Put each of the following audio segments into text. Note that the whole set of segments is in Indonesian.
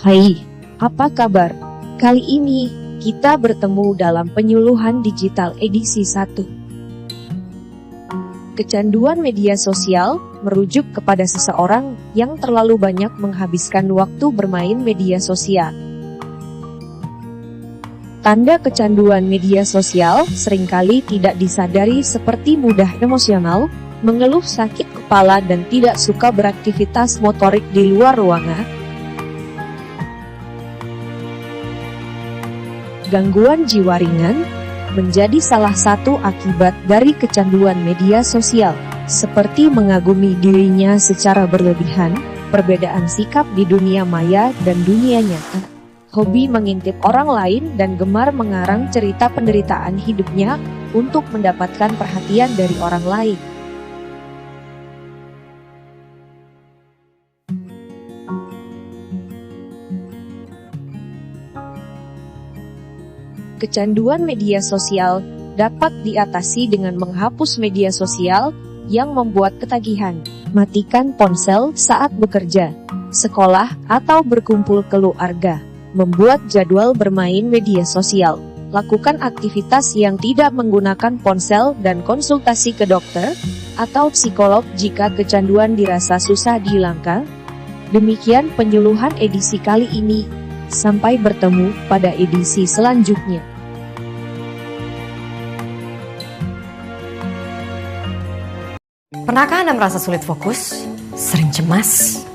Hai, apa kabar? Kali ini, kita bertemu dalam penyuluhan digital edisi 1. Kecanduan media sosial merujuk kepada seseorang yang terlalu banyak menghabiskan waktu bermain media sosial. Tanda kecanduan media sosial seringkali tidak disadari seperti mudah emosional, mengeluh sakit kepala dan tidak suka beraktivitas motorik di luar ruangan. Gangguan jiwa ringan menjadi salah satu akibat dari kecanduan media sosial, seperti mengagumi dirinya secara berlebihan, perbedaan sikap di dunia maya dan dunia nyata, hobi mengintip orang lain dan gemar mengarang cerita penderitaan hidupnya untuk mendapatkan perhatian dari orang lain. Kecanduan media sosial dapat diatasi dengan menghapus media sosial yang membuat ketagihan. Matikan ponsel saat bekerja, sekolah, atau berkumpul keluarga. Membuat jadwal bermain media sosial. Lakukan aktivitas yang tidak menggunakan ponsel dan konsultasi ke dokter atau psikolog jika kecanduan dirasa susah dihilangkan. Demikian penyuluhan edisi kali ini. Sampai bertemu pada edisi selanjutnya. Pernahkah Anda merasa sulit fokus, sering cemas,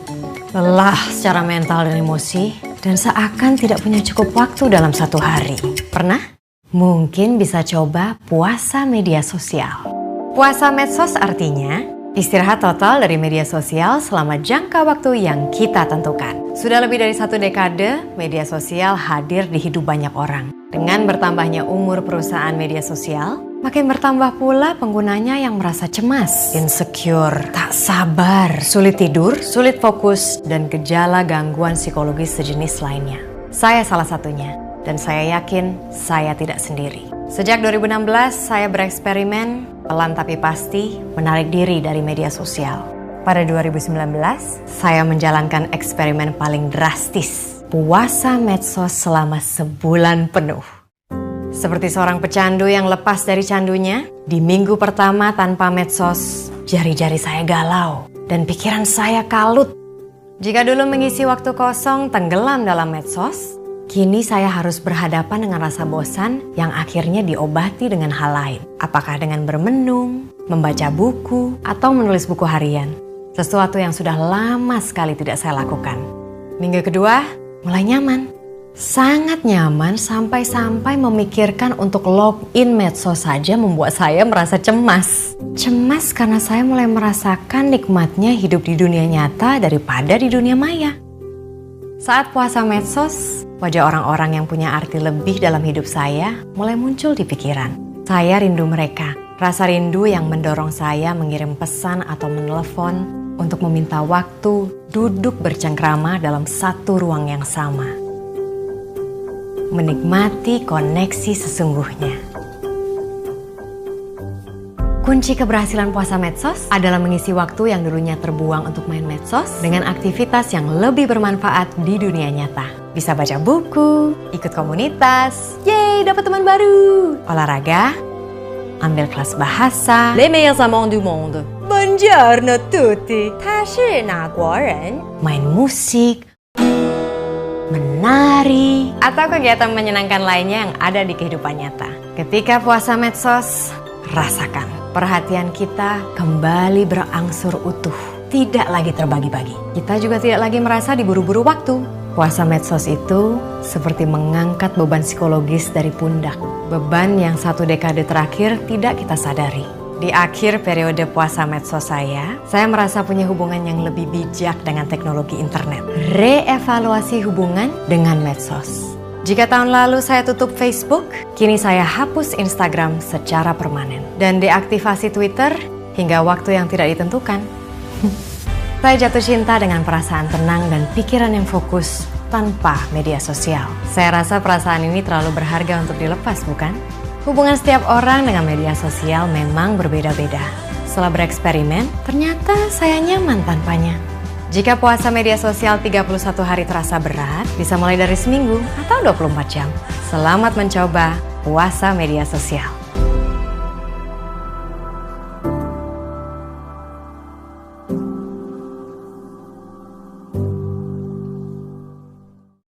lelah secara mental dan emosi, dan seakan tidak punya cukup waktu dalam satu hari? Pernah? Mungkin bisa coba puasa media sosial. Puasa medsos artinya istirahat total dari media sosial selama jangka waktu yang kita tentukan. Sudah lebih dari 1 dekade, media sosial hadir di hidup banyak orang. Dengan bertambahnya umur perusahaan media sosial, makin bertambah pula penggunanya yang merasa cemas, insecure, tak sabar, sulit tidur, sulit fokus, dan gejala gangguan psikologis sejenis lainnya. Saya salah satunya, dan saya yakin saya tidak sendiri. Sejak 2016, saya bereksperimen, pelan tapi pasti, menarik diri dari media sosial. Pada 2019, saya menjalankan eksperimen paling drastis, puasa medsos selama sebulan penuh. Seperti seorang pecandu yang lepas dari candunya, di minggu pertama tanpa medsos, jari-jari saya galau dan pikiran saya kalut. Jika dulu mengisi waktu kosong tenggelam dalam medsos, kini saya harus berhadapan dengan rasa bosan yang akhirnya diobati dengan hal lain. Apakah dengan bermenung, membaca buku, atau menulis buku harian. Sesuatu yang sudah lama sekali tidak saya lakukan. Minggu kedua, mulai nyaman. Sangat nyaman sampai-sampai memikirkan untuk login medsos saja membuat saya merasa cemas. Cemas karena saya mulai merasakan nikmatnya hidup di dunia nyata daripada di dunia maya. Saat puasa medsos, wajah orang-orang yang punya arti lebih dalam hidup saya mulai muncul di pikiran. Saya rindu mereka. Rasa rindu yang mendorong saya mengirim pesan atau menelepon untuk meminta waktu duduk bercengkrama dalam satu ruang yang sama. Menikmati koneksi sesungguhnya. Kunci keberhasilan puasa medsos adalah mengisi waktu yang dulunya terbuang untuk main medsos dengan aktivitas yang lebih bermanfaat di dunia nyata. Bisa baca buku, ikut komunitas, yeay dapat teman baru, olahraga, ambil kelas bahasa, les meilleurs amants du monde. Buongiorno tutti. 他是哪国人? Main musik, menari, atau kegiatan menyenangkan lainnya yang ada di kehidupan nyata. Ketika puasa medsos, rasakan perhatian kita kembali berangsur utuh, tidak lagi terbagi-bagi. Kita juga tidak lagi merasa diburu-buru waktu. Puasa medsos itu seperti mengangkat beban psikologis dari pundak. Beban yang 1 dekade terakhir tidak kita sadari. Di akhir periode puasa medsos saya merasa punya hubungan yang lebih bijak dengan teknologi internet. Reevaluasi hubungan dengan medsos. Jika tahun lalu saya tutup Facebook, kini saya hapus Instagram secara permanen. Dan deaktivasi Twitter hingga waktu yang tidak ditentukan. Saya jatuh cinta dengan perasaan tenang dan pikiran yang fokus tanpa media sosial. Saya rasa perasaan ini terlalu berharga untuk dilepas, bukan? Hubungan setiap orang dengan media sosial memang berbeda-beda. Setelah bereksperimen, ternyata saya nyaman tanpanya. Jika puasa media sosial 31 hari terasa berat, bisa mulai dari seminggu atau 24 jam. Selamat mencoba puasa media sosial.